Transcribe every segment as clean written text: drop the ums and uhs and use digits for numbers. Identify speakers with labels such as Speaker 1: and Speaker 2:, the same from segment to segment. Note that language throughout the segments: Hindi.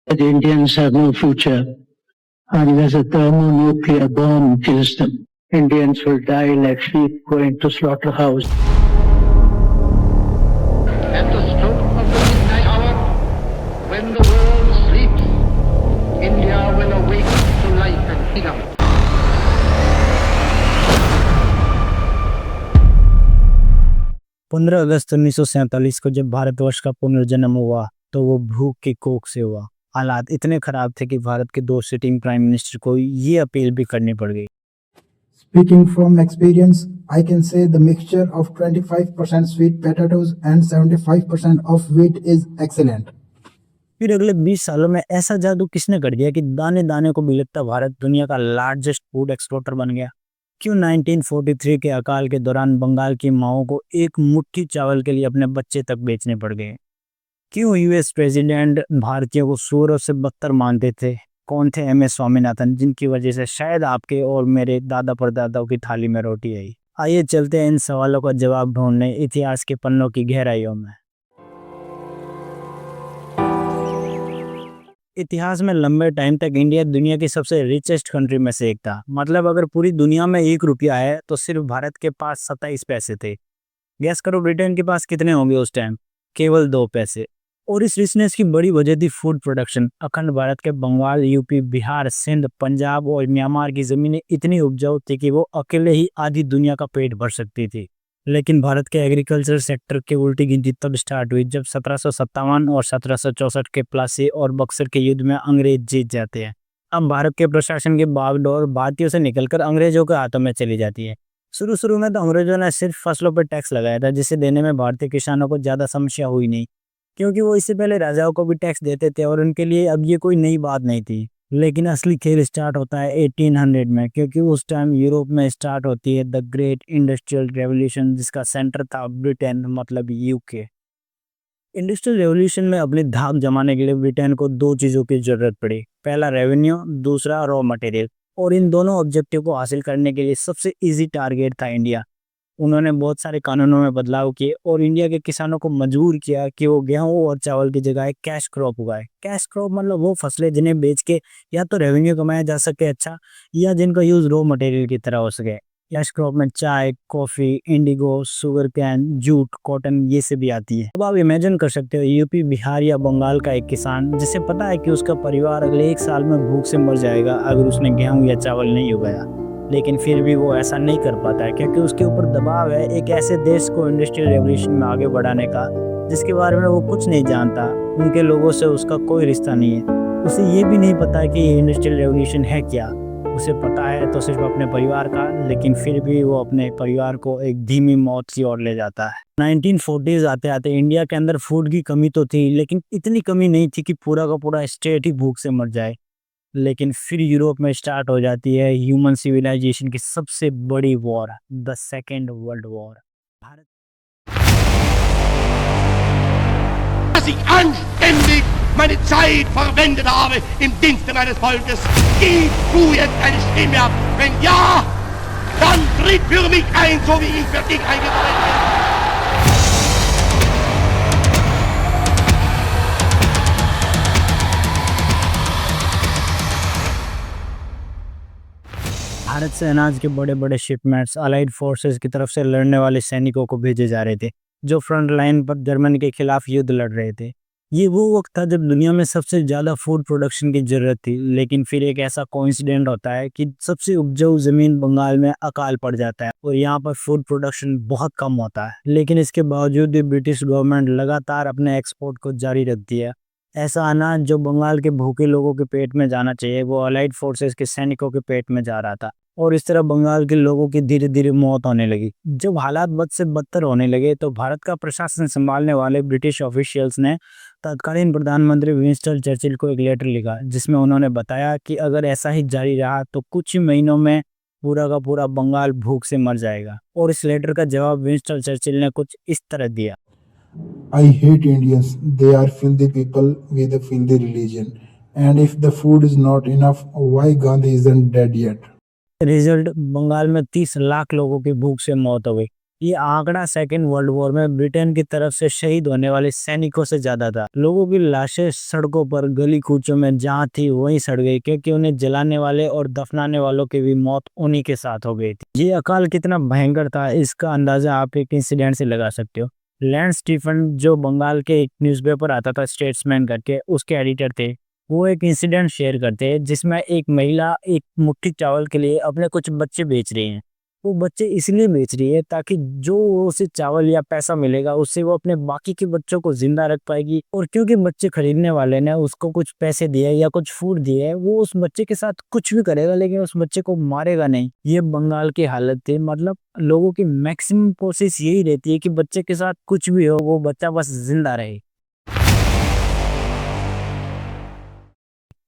Speaker 1: that Indians have no future unless a thermonuclear bomb kills them. Indians will die like sheep going to slaughterhouse.
Speaker 2: At the stroke of the midnight hour, when the world sleeps, India will awake to life and freedom.
Speaker 3: 15 अगस्त 1947 को जब भारतवर्ष का पुनर्जन्म हुआ तो वो भूख की कोख से हुआ। हालात इतने खराब थे कि भारत के 2 सिटिंग प्राइम मिनिस्टर को ये अपील भी करनी पड़ गई।
Speaker 4: Speaking from experience, I can say the mixture of 25% sweet potatoes and 75% of wheat is excellent.
Speaker 3: फिर अगले 20 सालों में ऐसा जादू किसने कर दिया कि दाने दाने को बिलखता भारत दुनिया का लार्जेस्ट फूड एक्सपोर्टर बन गया? क्यों 1943 के अकाल के दौरान बंगाल की माओं को एक मुट्ठी चावल के लिए अपने बच्चे तक बेचने पड़ गए? क्यों यूएस प्रेसिडेंट भारतीयों को सूअरों से बदतर मानते थे? कौन थे एम एस स्वामीनाथन, जिनकी वजह से शायद आपके और मेरे दादा परदादाओं की थाली में रोटी आई? आइए चलते हैं इन सवालों का जवाब ढूंढने इतिहास के पन्नों की गहराइयों में। इतिहास में लंबे टाइम तक इंडिया दुनिया की सबसे रिचेस्ट कंट्री में से एक था। मतलब अगर पूरी दुनिया में 1 रुपया है तो सिर्फ भारत के पास 27 पैसे थे। गैस करो ब्रिटेन के पास कितने होंगे उस टाइम? केवल 2 पैसे। और इस रिचनेस की बड़ी वजह थी फूड प्रोडक्शन। अखंड भारत के बंगाल, यूपी, बिहार, सिंध, पंजाब और म्यांमार की ज़मीनें इतनी उपजाऊ थी कि वो अकेले ही आधी दुनिया का पेट भर सकती थी। लेकिन भारत के एग्रीकल्चर सेक्टर की उल्टी गिनती तब स्टार्ट हुई जब 1757 और 1764 के प्लासी और बक्सर के युद्ध में अंग्रेज जीत जाते हैं। अब भारत के प्रशासन की बागडोर भारतीयों से निकलकर अंग्रेजों के हाथों में चली जाती है। शुरू में तो अंग्रेजों ने सिर्फ फसलों पर टैक्स लगाया था, जिसे देने में भारतीय किसानों को ज़्यादा समस्या हुई नहीं, क्योंकि वो इससे पहले राजाओं को भी टैक्स देते थे और उनके लिए अब ये कोई नई बात नहीं थी। लेकिन असली खेल स्टार्ट होता है 1800 में, क्योंकि उस टाइम यूरोप में स्टार्ट होती है द ग्रेट इंडस्ट्रियल रेवोल्यूशन, जिसका सेंटर था ब्रिटेन, मतलब यूके। इंडस्ट्रियल रेवोल्यूशन में अपनी धाक जमाने के लिए ब्रिटेन को 2 चीज़ों की जरूरत पड़ी। पहला रेवेन्यू, दूसरा रॉ मटेरियल। और इन दोनों ऑब्जेक्टिव को हासिल करने के लिए सबसे ईजी टारगेट था इंडिया। उन्होंने बहुत सारे कानूनों में बदलाव किए और इंडिया के किसानों को मजबूर किया कि वो गेहूं और चावल की जगह कैश क्रॉप उगाए। कैश क्रॉप मतलब वो फसलें जिन्हें बेच के या तो रेवेन्यू कमाया जा सके अच्छा, या जिनका यूज़ रॉ मटेरियल की तरह हो सके। कैश क्रॉप में चाय, coffee, Indigo, sugar cane, jute, cotton ये से भी आती है। अब आप इमेजिन कर सकते हो यूपी, बिहार या बंगाल का एक किसान जिसे पता है कि उसका परिवार अगले 1 साल में भूख से मर जाएगा अगर उसने गेहूँ या चावल नहीं उगाया, लेकिन फिर भी वो ऐसा नहीं कर पाता है क्योंकि उसके ऊपर दबाव है एक ऐसे देश को इंडस्ट्रियल रेवोल्यूशन में आगे बढ़ाने का जिसके बारे में वो कुछ नहीं जानता। उनके लोगों से उसका कोई रिश्ता नहीं है। उसे ये भी नहीं पता कि ये इंडस्ट्रियल रेवोल्यूशन है क्या। उसे पता है तो सिर्फ अपने परिवार का, लेकिन फिर भी वो अपने परिवार को एक धीमी मौत की ओर ले जाता है। 1940s आते आते इंडिया के अंदर फूड की कमी तो थी, लेकिन इतनी कमी नहीं थी कि पूरा का पूरा स्टेट ही भूख से मर जाए। लेकिन फिर यूरोप में स्टार्ट हो जाती है ह्यूमन सिविलाइजेशन की सबसे बड़ी war, the second world war.
Speaker 5: Dass ich anständig meine Zeit verwendet habe im Dienste meines Volkes. Gib du jetzt eine Stimme ab. Wenn ja, dann tritt für mich ein, so wie ich für dich eingetreten bin.
Speaker 3: Bharat से अनाज के बड़े बड़े शिपमेंट्स अलाइड फोर्सेस की तरफ से लड़ने वाले सैनिकों को भेजे जा रहे थे जो फ्रंट लाइन पर जर्मनी के खिलाफ युद्ध लड़ रहे थे। ये वो वक्त था जब दुनिया में सबसे ज़्यादा फूड प्रोडक्शन की ज़रूरत थी। लेकिन फिर एक ऐसा कोइंसिडेंट होता है कि सबसे उपजाऊ ज़मीन बंगाल में अकाल पड़ जाता है और यहाँ पर फूड प्रोडक्शन बहुत कम होता है। लेकिन इसके बावजूद भी ब्रिटिश गवर्नमेंट लगातार अपने एक्सपोर्ट को जारी रखती है। ऐसा अनाज जो बंगाल के भूखे लोगों के पेट में जाना चाहिए वो अलाइड फोर्सेस के सैनिकों के पेट में जा रहा था और इस तरह बंगाल के लोगों की धीरे धीरे मौत होने लगी। जब हालात बद से बदतर होने लगे तो भारत का प्रशासन संभालने वाले ब्रिटिश ऑफिशियल्स ने तत्कालीन प्रधानमंत्री विंस्टन चर्चिल को एक लेटर लिखा जिसमें उन्होंने बताया कि अगर ऐसा ही जारी रहा तो कुछ ही महीनों में पूरा का पूरा बंगाल भूख से मर जाएगा। और इस लेटर का जवाब विंस्टन चर्चिल ने कुछ इस तरह दिया:
Speaker 4: I hate Indians. They are filthy people with a filthy religion. And if the food is not enough, why Gandhi isn't dead yet?
Speaker 3: Result, Bengal में 30 लाख लोगों की भूख से मौत हो गई। ये आंकड़ा सेकेंड वर्ल्ड वॉर में ब्रिटेन की तरफ से शहीद होने वाले सैनिकों से ज्यादा था। लोगों की लाशें सड़कों पर गली कूचों में जहाँ थी वहीं सड़ गई, क्योंकि उन्हें जलाने वाले और दफनाने वालों की भी मौत उन्हीं के साथ हो गई थी। ये अकाल कितना भयंकर था इसका अंदाजा आप एक इंसिडेंट से लगा सकते हो। लैंड स्टीफन, जो बंगाल के एक न्यूज़पेपर आता था स्टेट्समैन करके, उसके एडिटर थे, वो एक इंसिडेंट शेयर करते हैं जिसमें एक महिला एक मुट्ठी चावल के लिए अपने कुछ बच्चे बेच रही हैं। वो बच्चे इसलिए बेच रही है ताकि जो उसे चावल या पैसा मिलेगा उससे वो अपने बाकी के बच्चों को जिंदा रख पाएगी, और क्योंकि बच्चे खरीदने वाले ने उसको कुछ पैसे दिए या कुछ फूड दिए है, वो उस बच्चे के साथ कुछ भी करेगा लेकिन उस बच्चे को मारेगा नहीं। ये बंगाल की हालत थी। मतलब लोगों की मैक्सिमम कोशिश यही रहती है कि बच्चे के साथ कुछ भी हो, वो बच्चा बस जिंदा रहे।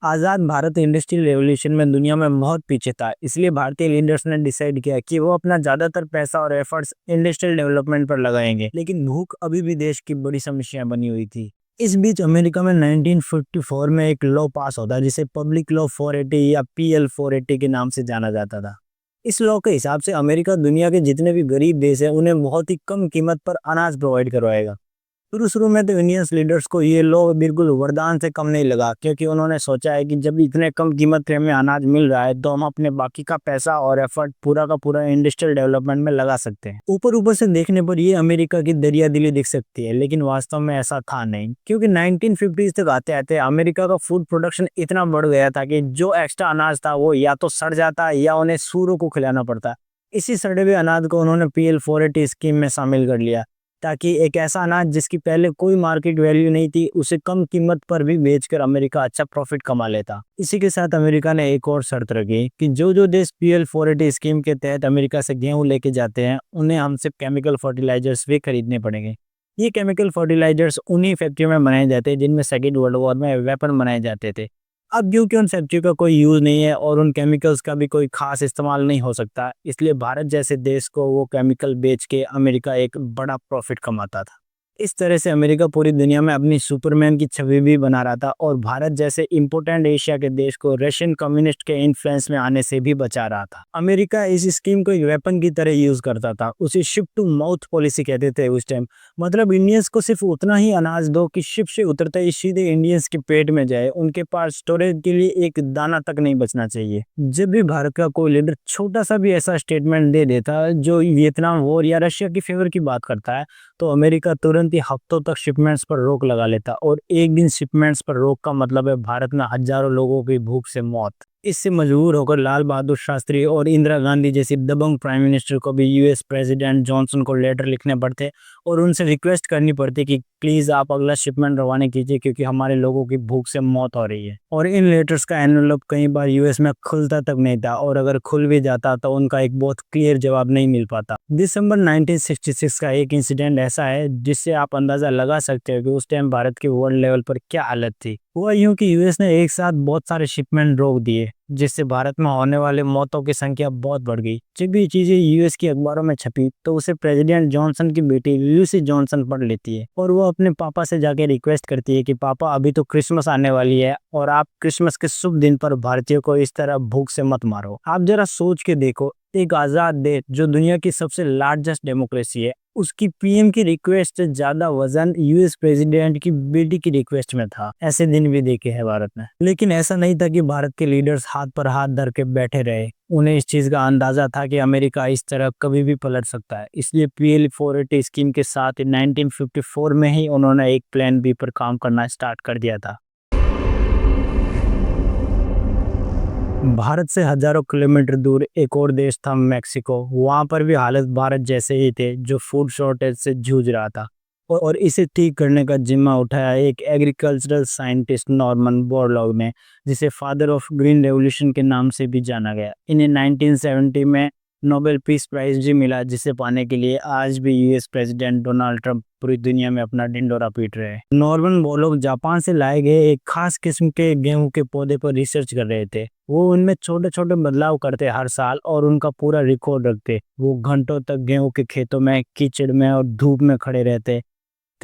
Speaker 3: आज़ाद भारत इंडस्ट्रियल रेवोल्यूशन में दुनिया में बहुत पीछे था, इसलिए भारतीय लीडर्स ने डिसाइड किया कि वो अपना ज़्यादातर पैसा और एफर्ट्स इंडस्ट्रियल डेवलपमेंट पर लगाएंगे। लेकिन भूख अभी भी देश की बड़ी समस्या बनी हुई थी। इस बीच अमेरिका में 1954 में एक लॉ पास होता जिसे पब्लिक लॉ 480 या PL 480 के नाम से जाना जाता था। इस लॉ के हिसाब से अमेरिका दुनिया के जितने भी गरीब देश हैं उन्हें बहुत ही कम कीमत पर अनाज प्रोवाइड करवाएगा। शुरू में तो इंडियन लीडर्स को ये लॉ बिल्कुल वरदान से कम नहीं लगा, क्योंकि उन्होंने सोचा है कि जब इतने कम कीमत पे हमें अनाज मिल रहा है तो हम अपने बाकी का पैसा और एफर्ट पूरा का पूरा इंडस्ट्रियल डेवलपमेंट में लगा सकते हैं। ऊपर से देखने पर ये अमेरिका की दरिया दिली दिख सकती है, लेकिन वास्तव में ऐसा था नहीं, क्योंकि 1950s तक आते आते अमेरिका का फूड प्रोडक्शन इतना बढ़ गया था कि जो एक्स्ट्रा अनाज था वो या तो सड़ जाता या उन्हें सूअरों को खिलाना पड़ता। इसी सड़े हुए अनाज को उन्होंने PL 480 स्कीम में शामिल कर लिया, ताकि एक ऐसा अनाज जिसकी पहले कोई मार्केट वैल्यू नहीं थी उसे कम कीमत पर भी बेचकर अमेरिका अच्छा प्रॉफिट कमा लेता। इसी के साथ अमेरिका ने एक और शर्त रखी कि जो देश PL 480 स्कीम के तहत अमेरिका से गेहूं लेके जाते हैं उन्हें हमसे केमिकल फर्टिलाइजर्स भी खरीदने पड़ेंगे। ये केमिकल फर्टिलाइजर्स उन्हीं फैक्ट्रियों में बनाए जाते हैं जिनमें सेकेंड वर्ल्ड वॉर में वेपन बनाए जाते थे। अब क्योंकि उन फैक्ट्री का कोई यूज नहीं है और उन केमिकल्स का भी कोई खास इस्तेमाल नहीं हो सकता, इसलिए भारत जैसे देश को वो केमिकल बेच के अमेरिका एक बड़ा प्रॉफिट कमाता था। इस तरह से अमेरिका पूरी दुनिया में अपनी सुपरमैन की छवि भी बना रहा था और भारत जैसे इम्पोर्टेंट एशिया के देश को रशियन कम्युनिस्ट के इन्फ्लुएंस में आने से भी बचा रहा था। अमेरिका इस स्कीम को एक वेपन की तरह यूज करता था। उसे शिप टू माउथ पॉलिसी कहते थे उस टाइम। मतलब इंडियंस को सिर्फ उतना ही अनाज दो कि शिप से उतरते ही सीधे इंडियंस के पेट में जाए, उनके पास स्टोरेज के लिए एक दाना तक नहीं बचना चाहिए। जब भी भारत का कोई लीडर छोटा सा भी ऐसा स्टेटमेंट दे देता जो वियतनाम वॉर या रशिया की फेवर की बात करता है तो अमेरिका तुरंत ही हफ्तों तक शिपमेंट्स पर रोक लगा लेता, और एक दिन शिपमेंट्स पर रोक का मतलब है भारत में हजारों लोगों की भूख से मौत। इससे मजबूर होकर लाल बहादुर शास्त्री और इंदिरा गांधी जैसी दबंग प्राइम मिनिस्टर को भी US प्रेसिडेंट जॉनसन को लेटर लिखने पड़ते और उनसे रिक्वेस्ट करनी पड़ती कि प्लीज आप अगला शिपमेंट रवाना कीजिए क्योंकि हमारे लोगों की भूख से मौत हो रही है। और इन लेटर्स का एनवेलप कई बार US में खुलता तक नहीं था, और अगर खुल भी जाता तो उनका एक बहुत क्लियर जवाब नहीं मिल पाता। दिसंबर 1966 का एक इंसिडेंट ऐसा है जिससे आप अंदाजा लगा सकते हो कि उस टाइम भारत की वर्ल्ड लेवल पर क्या हालत थी। हुआ यूं कि US ने एक साथ बहुत सारे शिपमेंट रोक दिए, जिससे भारत में होने वाले मौतों की संख्या बहुत बढ़ गई। जब ये चीजें US की अखबारों में छपी तो उसे प्रेसिडेंट जॉनसन की बेटी ल्यूसी जॉनसन पढ़ लेती है और वो अपने पापा से जाके रिक्वेस्ट करती है कि पापा अभी तो क्रिसमस आने वाली है और आप क्रिसमस के शुभ दिन पर भारतीयों को इस तरह भूख से मत मारो। आप जरा सोच के देखो, एक आजाद देश जो दुनिया की सबसे लार्जेस्ट डेमोक्रेसी है, उसकी PM की रिक्वेस्ट से ज्यादा वजन US प्रेसिडेंट की बेटी की रिक्वेस्ट में था। ऐसे दिन भी देखे हैं भारत में। लेकिन ऐसा नहीं था कि भारत के लीडर्स हाथ पर हाथ धर के बैठे रहे। उन्हें इस चीज का अंदाजा था कि अमेरिका इस तरह कभी भी पलट सकता है, इसलिए PL 480 स्कीम के साथ 1954 में ही उन्होंने एक प्लान B पर काम करना स्टार्ट कर दिया था। भारत से हजारों किलोमीटर दूर एक और देश था मैक्सिको। वहां पर भी हालत भारत जैसे ही थे, जो फूड शॉर्टेज से जूझ रहा था और इसे ठीक करने का जिम्मा उठाया एक एग्रीकल्चरल साइंटिस्ट नॉर्मन बोरलॉग ने, जिसे फादर ऑफ ग्रीन रेवोल्यूशन के नाम से भी जाना गया। इन्हें 1970 में नोबेल पीस प्राइज भी मिला, जिसे पाने के लिए आज भी US प्रेसिडेंट डोनाल्ड ट्रंप पूरी दुनिया में अपना ढिंडोरा पीट रहे हैं। नॉर्मन बोरलॉग जापान से लाए गए एक खास किस्म के गेहूं के पौधे पर रिसर्च कर रहे थे। वो उनमें छोटे छोटे बदलाव करते हर साल और उनका पूरा रिकॉर्ड रखते। वो घंटों तक गेहूं के खेतों में, कीचड़ में और धूप में खड़े रहते,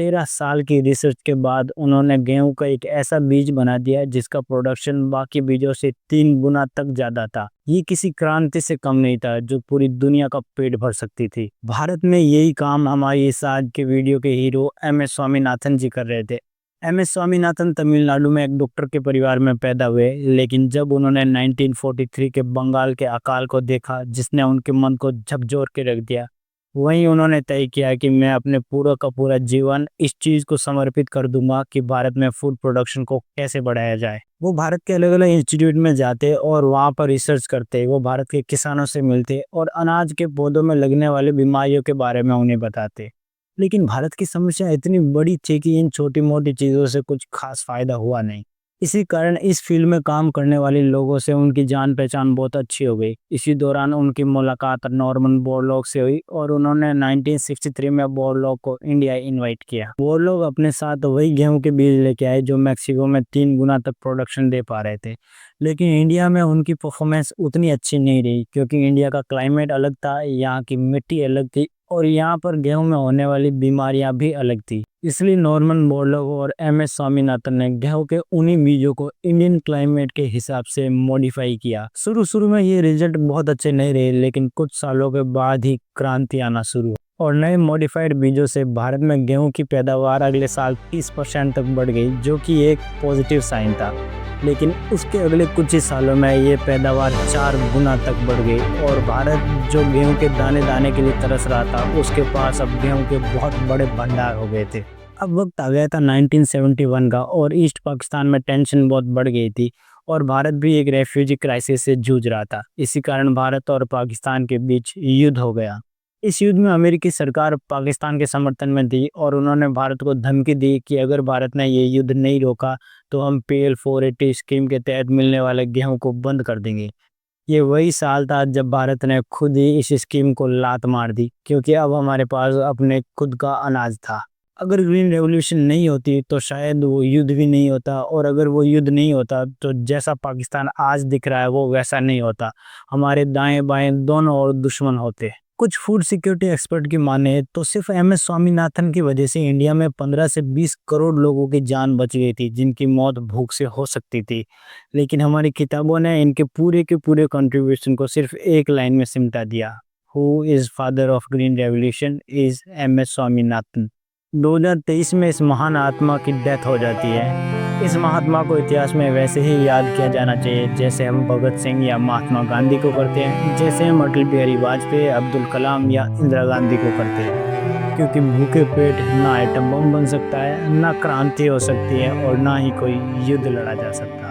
Speaker 3: 13 साल की रिसर्च के बाद उन्होंने गेहूं का एक ऐसा बीज बना दिया जिसका प्रोडक्शन बाकी बीजों से 3 गुना तक ज्यादा था। ये किसी क्रांति से कम नहीं था जो पूरी दुनिया का पेट भर सकती थी। भारत में यही काम हमारी इस आज के वीडियो के हीरो MS स्वामीनाथन जी कर रहे थे। MS स्वामीनाथन तमिलनाडु में एक डॉक्टर के परिवार में पैदा हुए, लेकिन जब उन्होंने 1943 के बंगाल के अकाल को देखा जिसने उनके मन को झकझोर के रख दिया, वहीं उन्होंने तय किया कि मैं अपने पूरा का पूरा जीवन इस चीज़ को समर्पित कर दूंगा कि भारत में फूड प्रोडक्शन को कैसे बढ़ाया जाए। वो भारत के अलग अलग इंस्टीट्यूट में जाते और वहाँ पर रिसर्च करते, वो भारत के किसानों से मिलते और अनाज के पौधों में लगने वाली बीमारियों के बारे में उन्हें बताते। लेकिन भारत की समस्या इतनी बड़ी थी कि इन छोटी मोटी चीज़ों से कुछ खास फायदा हुआ नहीं। इसी कारण इस फील्ड में काम करने वाले लोगों से उनकी जान पहचान बहुत अच्छी हो गई। इसी दौरान उनकी मुलाकात नॉर्मन बोरलॉग से हुई और उन्होंने 1963 में बोरलॉग को इंडिया इनवाइट किया। बोरलॉग अपने साथ वही गेहूं के बीज लेके आए जो मैक्सिको में 3 गुना तक प्रोडक्शन दे पा रहे थे, लेकिन इंडिया में उनकी परफॉर्मेंस उतनी अच्छी नहीं रही क्योंकि इंडिया का क्लाइमेट अलग था, यहाँ की मिट्टी अलग थी और यहाँ पर गेहूं में होने वाली बीमारियां भी अलग थी। इसलिए नॉर्मन बोरलॉग और MS स्वामीनाथन ने गेहूं के उन्हीं बीजों को इंडियन क्लाइमेट के हिसाब से मॉडिफाई किया। शुरू में ये रिजल्ट बहुत अच्छे नहीं रहे, लेकिन कुछ सालों के बाद ही क्रांति आना शुरू और नए मॉडिफाइड बीजों से भारत में गेहूं की पैदावार अगले साल 30% तक बढ़ गई, जो कि एक पॉजिटिव साइन था। लेकिन उसके अगले कुछ ही सालों में ये पैदावार 4 गुना तक बढ़ गई और भारत जो गेहूं के दाने दाने के लिए तरस रहा था, उसके पास अब गेहूं के बहुत बड़े भंडार हो गए थे। अब वक्त आ गया था 1971 का और ईस्ट पाकिस्तान में टेंशन बहुत बढ़ गई थी और भारत भी एक रेफ्यूजी क्राइसिस से जूझ रहा था। इसी कारण भारत और पाकिस्तान के बीच युद्ध हो गया। इस युद्ध में अमेरिकी सरकार पाकिस्तान के समर्थन में थी और उन्होंने भारत को धमकी दी कि अगर भारत ने ये युद्ध नहीं रोका तो हम PL 480 स्कीम के तहत मिलने वाले गेहूं को बंद कर देंगे। ये वही साल था जब भारत ने खुद ही इस स्कीम को लात मार दी क्योंकि अब हमारे पास अपने खुद का अनाज था। अगर ग्रीन रेवोल्यूशन नहीं होती तो शायद वो युद्ध भी नहीं होता और अगर वो युद्ध नहीं होता तो जैसा पाकिस्तान आज दिख रहा है वो वैसा नहीं होता। हमारे दाएं बाएं दोनों और दुश्मन होते। कुछ फूड सिक्योरिटी एक्सपर्ट की माने तो सिर्फ MS स्वामीनाथन की वजह से इंडिया में 15 से 20 करोड़ लोगों की जान बच गई थी जिनकी मौत भूख से हो सकती थी। लेकिन हमारी किताबों ने इनके पूरे के पूरे कंट्रीब्यूशन को सिर्फ एक लाइन में सिमटा दिया। Who is father of green revolution is MS Swaminathan. 2023 में इस महान आत्मा की डेथ हो जाती है। इस महात्मा को इतिहास में वैसे ही याद किया जाना चाहिए जैसे हम भगत सिंह या महात्मा गांधी को करते हैं, जैसे हम अटल बिहारी वाजपेयी, अब्दुल कलाम या इंदिरा गांधी को करते हैं। क्योंकि भूखे पेट ना एटम बम बन सकता है, ना क्रांति हो सकती है और ना ही कोई युद्ध लड़ा जा सकता है।